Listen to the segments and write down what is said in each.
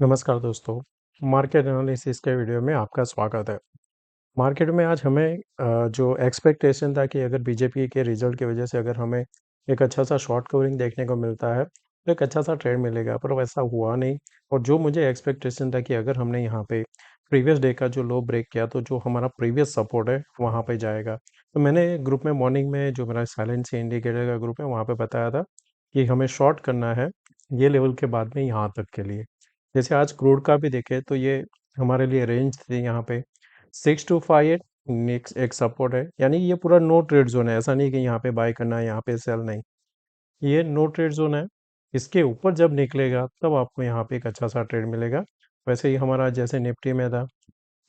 नमस्कार दोस्तों, market analysis के वीडियो में आपका स्वागत है। मार्केट में आज हमें जो एक्सपेक्टेशन था कि अगर बीजेपी के रिजल्ट की वजह से अगर हमें एक अच्छा सा शॉर्ट कवरिंग देखने को मिलता है, तो एक अच्छा सा ट्रेड मिलेगा, पर वैसा हुआ नहीं। और जो मुझे एक्सपेक्टेशन था कि अगर हमने यहाँ पे प्रीवियस डे का जो लो ब्रेक किया, तो जो हमारा प्रीवियस सपोर्ट है, वहाँ पे जाएगा। तो मैंने ग्रुप में मॉर्निंग में जो मेरा साइलेंट सी इंडिकेटर का ग्रुप है, वहाँ पे बताया था कि हमें शॉर्ट करना है, ये लेवल के बाद में यहाँ तक के लिए। जैसे आज क्रूड का भी देखें तो ये हमारे लिए रेंज थी यहाँ पे 6 to 5 नेक्स्ट एक सपोर्ट है, यानी ये पूरा नो ट्रेड जोन है। ऐसा नहीं कि यहाँ पे बाय करना है, यहाँ पे सेल नहीं, ये नो ट्रेड जोन है। इसके ऊपर जब निकलेगा तब आपको यहाँ पे एक अच्छा सा ट्रेड मिलेगा। वैसे ही हमारा जैसे निफ्टी में था,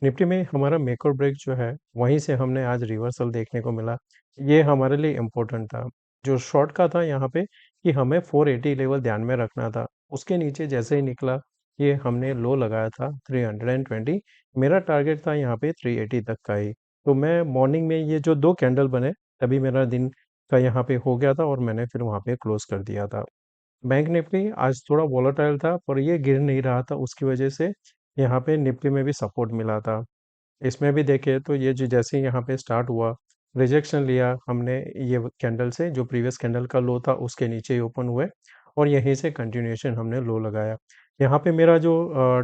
निफ्टी में हमारा मेक और ब्रेक जो है, वहीं से हमने आज रिवर्सल देखने को मिला। ये हमारे लिए इम्पोर्टेंट था। जो शॉर्ट का था यहाँ पे कि हमें 480 लेवल ध्यान में रखना था। उसके नीचे जैसे ही निकला, ये हमने लो लगाया था 320। मेरा टारगेट था यहाँ पे 380 तक का ही। तो मैं मॉर्निंग में ये जो दो कैंडल बने, तभी मेरा दिन का यहाँ पे हो गया था और मैंने फिर वहाँ पे क्लोज कर दिया था। बैंक निफ्टी आज थोड़ा वॉलेटाइल था, पर ये गिर नहीं रहा था, उसकी वजह से यहाँ पे निफ्टी में भी सपोर्ट मिला था। इसमें भी देखें तो ये जो जैसे ही यहाँ पे स्टार्ट हुआ, रिजेक्शन लिया हमने ये कैंडल से, जो प्रीवियस कैंडल का लो था उसके नीचे ही ओपन हुए और यहीं से कंटिन्यूएशन हमने लो लगाया। यहाँ पे मेरा जो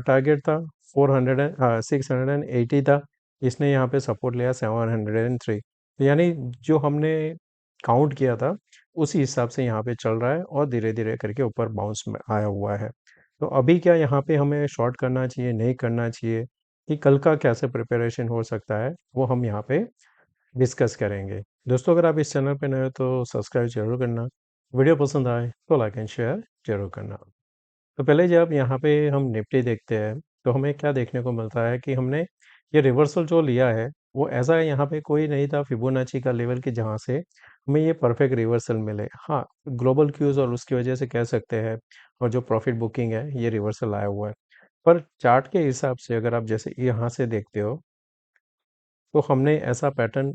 टारगेट था 680 था, इसने यहाँ पे सपोर्ट लिया 703। तो यानी जो हमने काउंट किया था उसी हिसाब से यहाँ पे चल रहा है और धीरे धीरे करके ऊपर बाउंस में आया हुआ है। तो अभी क्या यहाँ पे हमें शॉर्ट करना चाहिए, नहीं करना चाहिए, कि कल का कैसे प्रिपरेशन हो सकता है, वो हम यहाँ पे डिस्कस करेंगे। दोस्तों, अगर आप इस चैनल पे नए हो तो सब्सक्राइब जरूर करना। वीडियो पसंद आए तो लाइक एंड शेयर जरूर करना। तो पहले जब यहाँ पे हम निफ्टी देखते हैं, तो हमें क्या देखने को मिलता है कि हमने ये रिवर्सल जो लिया है, वो ऐसा यहाँ पे कोई नहीं था फिबोनाची का लेवल की जहाँ से हमें ये परफेक्ट रिवर्सल मिले। हाँ, ग्लोबल क्यूज और उसकी वजह से कह सकते हैं, और जो प्रॉफिट बुकिंग है, ये रिवर्सल आया हुआ है। पर चार्ट के हिसाब से अगर आप जैसे यहाँ से देखते हो, तो हमने ऐसा पैटर्न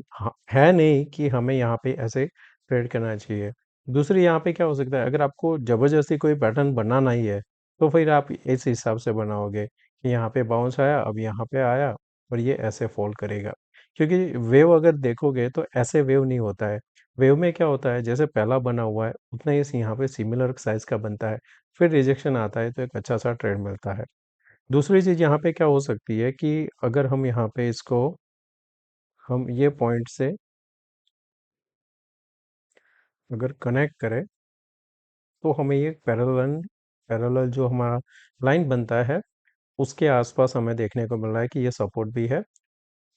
है नहीं कि हमें यहाँ पे ऐसे ट्रेड करना चाहिए। दूसरी यहाँ पे क्या हो सकता है, अगर आपको ज़बरदस्ती कोई पैटर्न बनाना ही है, तो फिर आप इस हिसाब से बनाओगे कि यहाँ पे बाउंस आया, अब यहाँ पे आया और ये ऐसे फॉल करेगा। क्योंकि वेव अगर देखोगे तो ऐसे वेव नहीं होता है। वेव में क्या होता है, जैसे पहला बना हुआ है उतना ही यहाँ पे सिमिलर साइज का बनता है, फिर रिजेक्शन आता है तो एक अच्छा सा ट्रेड मिलता है। दूसरी चीज़ यहाँ पे क्या हो सकती है कि अगर हम यहाँ पे इसको हम ये पॉइंट से अगर कनेक्ट करें, तो हमें ये पैरेलल पैरेलल जो हमारा लाइन बनता है, उसके आसपास हमें देखने को मिल रहा है कि ये सपोर्ट भी है।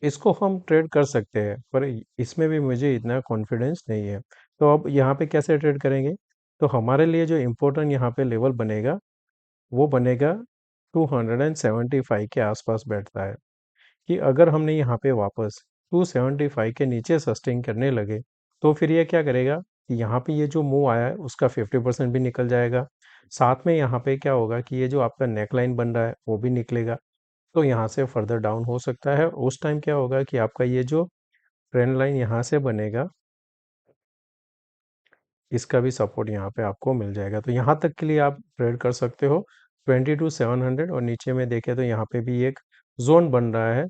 इसको हम ट्रेड कर सकते हैं, पर इसमें भी मुझे इतना कॉन्फिडेंस नहीं है। तो अब यहाँ पे कैसे ट्रेड करेंगे, तो हमारे लिए जो इम्पोर्टेंट यहाँ पे लेवल बनेगा, वो बनेगा 275 के आसपास बैठता है। कि अगर हमने यहाँ पे वापस 275 के नीचे सस्टेन करने लगे, तो फिर ये क्या करेगा कि यहाँ पे ये जो मूव आया है उसका 50% भी निकल जाएगा। साथ में यहाँ पे क्या होगा कि ये जो आपका नेक लाइन बन रहा है वो भी निकलेगा। तो यहाँ से फर्दर डाउन हो सकता है। उस टाइम क्या होगा कि आपका ये जो ट्रेंड लाइन यहाँ से बनेगा, इसका भी सपोर्ट यहाँ पे आपको मिल जाएगा। तो यहाँ तक के लिए आप ट्रेड कर सकते हो 22,700। और नीचे में देखें तो यहाँ पे भी एक जोन बन रहा है,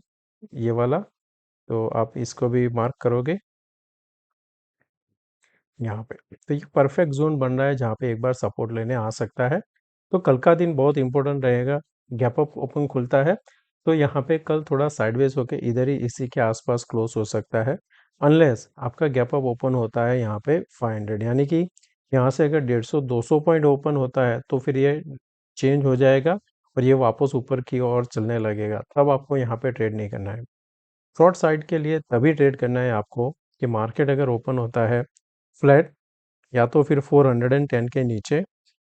ये वाला। तो आप इसको भी मार्क करोगे यहाँ पे, तो ये परफेक्ट जोन बन रहा है जहाँ पे एक बार सपोर्ट लेने आ सकता है। तो कल का दिन बहुत इंपॉर्टेंट रहेगा। गैप अप ओपन खुलता है, तो यहाँ पे कल थोड़ा साइडवेज होके इधर ही इसी के आसपास क्लोज हो सकता है। अनलेस आपका गैप अप ओपन होता है यहाँ पे 500, यानी कि यहाँ से अगर 150-200 पॉइंट ओपन होता है, तो फिर ये चेंज हो जाएगा और ये वापस ऊपर की ओर चलने लगेगा। तब आपको यहाँ पे ट्रेड नहीं करना है। शॉर्ट साइड के लिए तभी ट्रेड करना है आपको कि मार्केट अगर ओपन होता है फ्लैट, या तो फिर 410 के नीचे,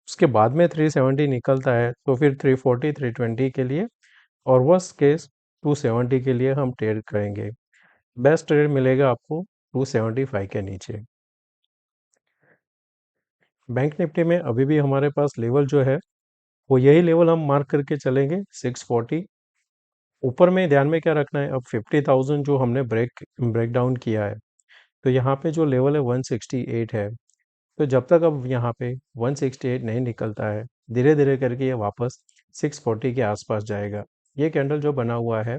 उसके बाद में 370 निकलता है, तो फिर 340 320 के लिए, और वर्स्ट केस 270 के लिए हम ट्रेड करेंगे। बेस्ट ट्रेड मिलेगा आपको 275 के नीचे। बैंक निफ्टी में अभी भी हमारे पास लेवल जो है, वो यही लेवल हम मार्क करके चलेंगे 640। ऊपर में ध्यान में क्या रखना है, अब 50,000 जो हमने ब्रेक डाउन किया है, तो यहाँ पे जो लेवल है 168 है। तो जब तक अब यहाँ पे 168 नहीं निकलता है, धीरे धीरे करके ये वापस 640 के आसपास जाएगा। ये कैंडल जो बना हुआ है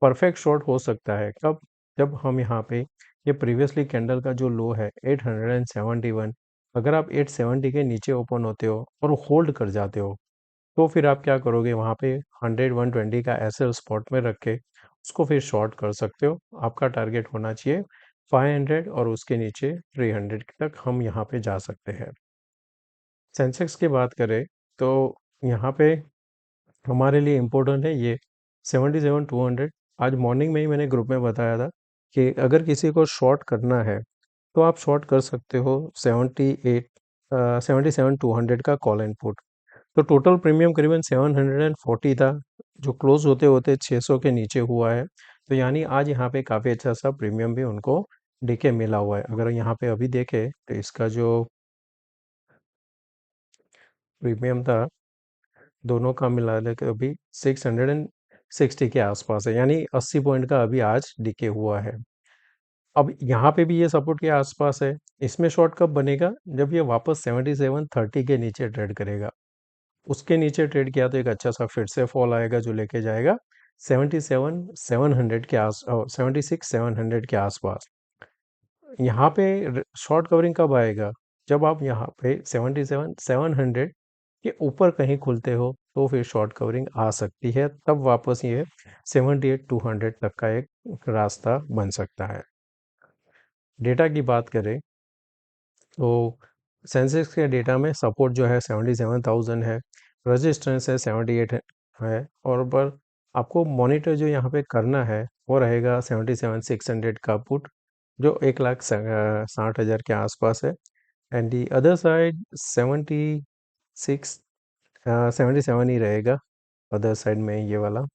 परफेक्ट शॉर्ट हो सकता है कब? जब हम यहाँ पे ये प्रीवियसली कैंडल का जो लो है 871, अगर आप 870 के नीचे ओपन होते हो और होल्ड कर जाते हो तो फिर आप क्या करोगे वहाँ पे 100 120 का ऐसे स्पॉट में रख के उसको फिर शॉर्ट कर सकते हो। आपका टारगेट होना चाहिए 500 और उसके नीचे 300 तक हम यहाँ पे जा सकते हैं। सेंसेक्स की बात करें तो यहाँ पे हमारे लिए इम्पोर्टेंट है ये 77 200। आज मॉर्निंग में ही मैंने ग्रुप में बताया था कि अगर किसी को शॉर्ट करना है तो आप शॉर्ट कर सकते हो 77 200 का कॉल एंड पुट। तो टोटल प्रीमियम करीबन 740 था जो क्लोज होते होते 600 के नीचे हुआ है। तो यानी आज यहाँ पे काफ़ी अच्छा सा प्रीमियम भी उनको डीके मिला हुआ है। अगर यहाँ पे अभी देखें तो इसका जो प्रीमियम था दोनों का मिला के अभी 660 के आसपास है, यानी 80 पॉइंट का अभी आज डीके हुआ है। अब यहाँ पे भी ये सपोर्ट के आसपास है। इसमें शॉर्ट कब बनेगा? जब ये वापस 7730 के नीचे ट्रेड करेगा। उसके नीचे ट्रेड किया तो एक अच्छा सा फिर से फॉल आएगा जो लेके जाएगा 77 700 के 76 700 के आसपास। यहाँ पे शॉर्ट कवरिंग कब आएगा? जब आप यहाँ पे 77 700 के ऊपर कहीं खुलते हो तो फिर शॉर्ट कवरिंग आ सकती है, तब वापस ये 78 200 तक का एक रास्ता बन सकता है। डेटा की बात करें तो सेंसेक्स के डेटा में सपोर्ट जो है 77,000 है, रेजिस्टेंस है 78 है, और पर आपको मॉनिटर जो यहाँ पे करना है वो रहेगा 77 600 का पुट जो 1,60,000 के आसपास है। एंड दी अदर साइड 77 ही रहेगा अदर साइड में ये वाला।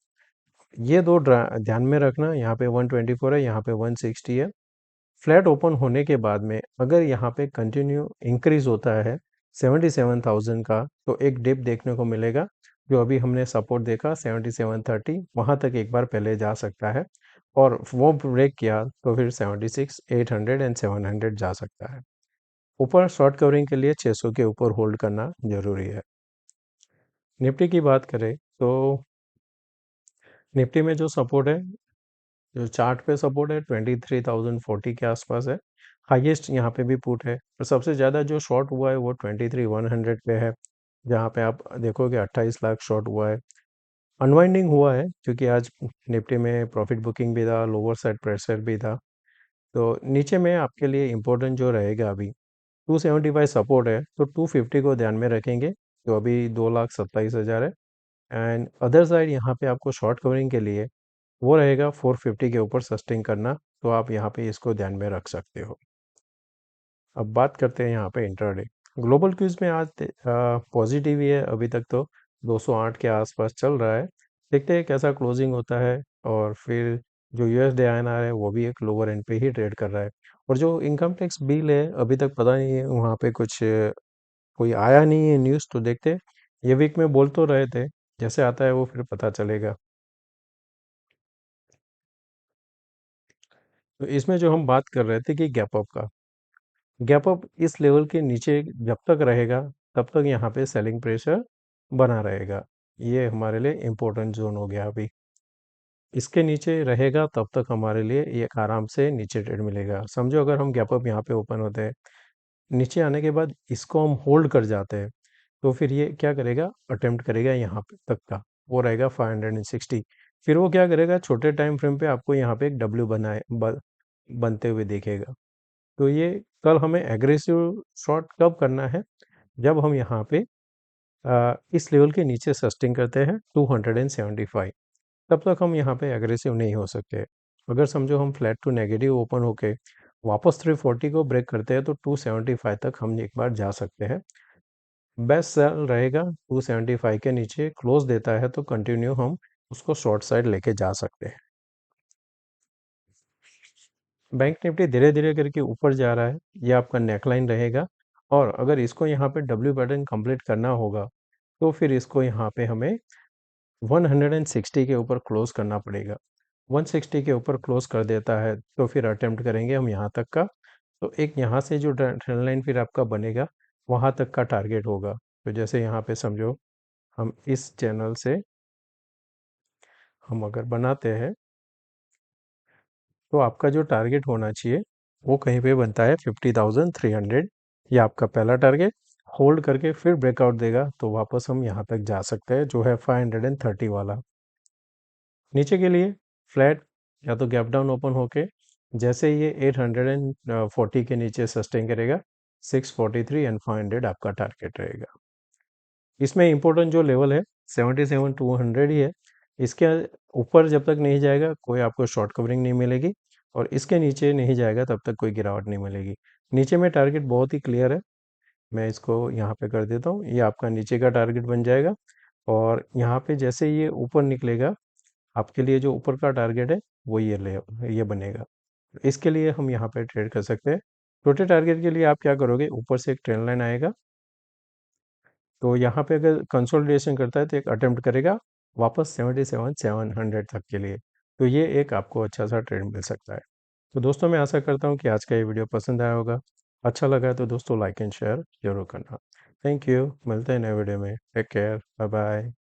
ये दो ध्यान में रखना, यहाँ पे 124 है, यहाँ पे 160 है। फ्लैट ओपन होने के बाद में अगर यहाँ पे कंटिन्यू इंक्रीज होता है 77,000 का तो एक डिप देखने को मिलेगा जो अभी हमने सपोर्ट देखा 7730, वहाँ तक एक बार पहले जा सकता है, और वो ब्रेक किया तो फिर 76 800 एंड 700 जा सकता है। ऊपर शॉर्ट कवरिंग के लिए 600 के ऊपर होल्ड करना जरूरी है। निफ्टी की बात करें तो निफ्टी में जो सपोर्ट है, जो चार्ट पे सपोर्ट है 23,040 के आसपास है। हाईएस्ट यहाँ पे भी पुट है, और सबसे ज़्यादा जो शॉर्ट हुआ है वो 23,100 पे है, जहाँ पे आप देखोगे 28 लाख शॉर्ट हुआ है। अनवाइंडिंग हुआ है क्योंकि आज निफ्टी में प्रॉफिट बुकिंग भी था, लोअर साइड प्रेशर भी था। तो नीचे में आपके लिए इम्पोर्टेंट जो रहेगा अभी 275 सपोर्ट है, तो 250 को ध्यान में रखेंगे जो अभी 2,27,000 है। एंड अदर साइड यहाँ पे आपको शॉर्ट कवरिंग के लिए वो रहेगा 450 के ऊपर सस्टेन करना, तो आप यहाँ पे इसको ध्यान में रख सकते हो। अब बात करते हैं यहाँ पे इंट्राडे। ग्लोबल क्यूज में आज पॉजिटिव ही है, अभी तक तो 208 के आसपास चल रहा है। देखते हैं कैसा क्लोजिंग होता है, और फिर जो यूएसडी आईएनआर है वो भी एक लोअर एंड पे ही ट्रेड कर रहा है। और जो इनकम टैक्स बिल है अभी तक पता नहीं है वहाँ पे कुछ कोई आया नहीं है न्यूज़, तो देखते हैं। ये वीक में बोल तो रहे थे, जैसे आता है वो फिर पता चलेगा। तो इसमें जो हम बात कर रहे थे कि गैप अप का, गैप अप इस लेवल के नीचे जब तक रहेगा तब तक यहाँ पे सेलिंग प्रेशर बना रहेगा। ये हमारे लिए इम्पोर्टेंट जोन हो गया अभी। इसके नीचे रहेगा तब तक हमारे लिए ये आराम से नीचे ट्रेड मिलेगा। समझो अगर हम गैप अप यहाँ पे ओपन होते हैं, नीचे आने के बाद इसको हम होल्ड कर जाते हैं, तो फिर ये क्या करेगा, अटेम्प्ट करेगा यहाँ पे तक का, वो रहेगा 560। फिर वो क्या करेगा, छोटे टाइम फ्रेम पे आपको यहाँ पे एक डब्ल्यू बनते हुए देखेगा। तो ये कल हमें एग्रेसिव शॉट कब करना है, जब हम यहाँ पे इस लेवल के नीचे सस्टेन करते हैं 275, तब तक हम यहाँ पे एग्रेसिव नहीं हो सकते। अगर समझो हम फ्लैट टू नेगेटिव ओपन होके वापस 340 को ब्रेक करते हैं तो 275 तक हम एक बार जा सकते हैं। बेस्ट सेल रहेगा 275 के नीचे क्लोज देता है तो कंटिन्यू हम उसको शॉर्ट साइड लेके जा सकते हैं। बैंक निफ्टी धीरे धीरे करके ऊपर जा रहा है, ये आपका नेकलाइन रहेगा, और अगर इसको यहाँ पे डब्ल्यू पैटर्न कंप्लीट करना होगा तो फिर इसको यहाँ पे हमें 160 के ऊपर क्लोज करना पड़ेगा। 160 के ऊपर क्लोज कर देता है तो फिर अटेम्प्ट करेंगे हम यहाँ तक का, तो एक यहाँ से जो ट्रेंड लाइन फिर आपका बनेगा वहाँ तक का टारगेट होगा। तो जैसे यहाँ पे समझो हम इस चैनल से हम अगर बनाते हैं तो आपका जो टारगेट होना चाहिए वो कहीं पे बनता है 50,300। ये आपका पहला टारगेट। होल्ड करके फिर ब्रेकआउट देगा तो वापस हम यहाँ तक जा सकते हैं, जो है 530 वाला। नीचे के लिए फ्लैट या तो गैप डाउन ओपन होके जैसे ये 840 के नीचे सस्टेन करेगा, 643 एंड 500 आपका टारगेट रहेगा। इसमें इम्पोर्टेंट जो लेवल है 77,200 ही है। इसके ऊपर जब तक नहीं जाएगा कोई आपको शॉर्ट कवरिंग नहीं मिलेगी, और इसके नीचे नहीं जाएगा तब तक कोई गिरावट नहीं मिलेगी। नीचे में टारगेट बहुत ही क्लियर है, मैं इसको यहाँ पे कर देता हूँ, ये आपका नीचे का टारगेट बन जाएगा। और यहाँ पे जैसे ये ऊपर निकलेगा, आपके लिए जो ऊपर का टारगेट है वो ये बनेगा। इसके लिए हम यहाँ पे ट्रेड कर सकते हैं। छोटे टारगेट के लिए आप क्या करोगे, ऊपर से एक ट्रेंड लाइन आएगा, तो यहाँ पे अगर कंसोलिडेशन करता है तो एक अटेम्प्ट करेगा वापस 77,700 तक के लिए, तो ये एक आपको अच्छा सा ट्रेड मिल सकता है। तो दोस्तों मैं आशा करता हूँ कि आज का ये वीडियो पसंद आया होगा। अच्छा लगा है तो दोस्तों लाइक एंड शेयर जरूर करना। थैंक यू, मिलते हैं नए वीडियो में। Take care, bye bye.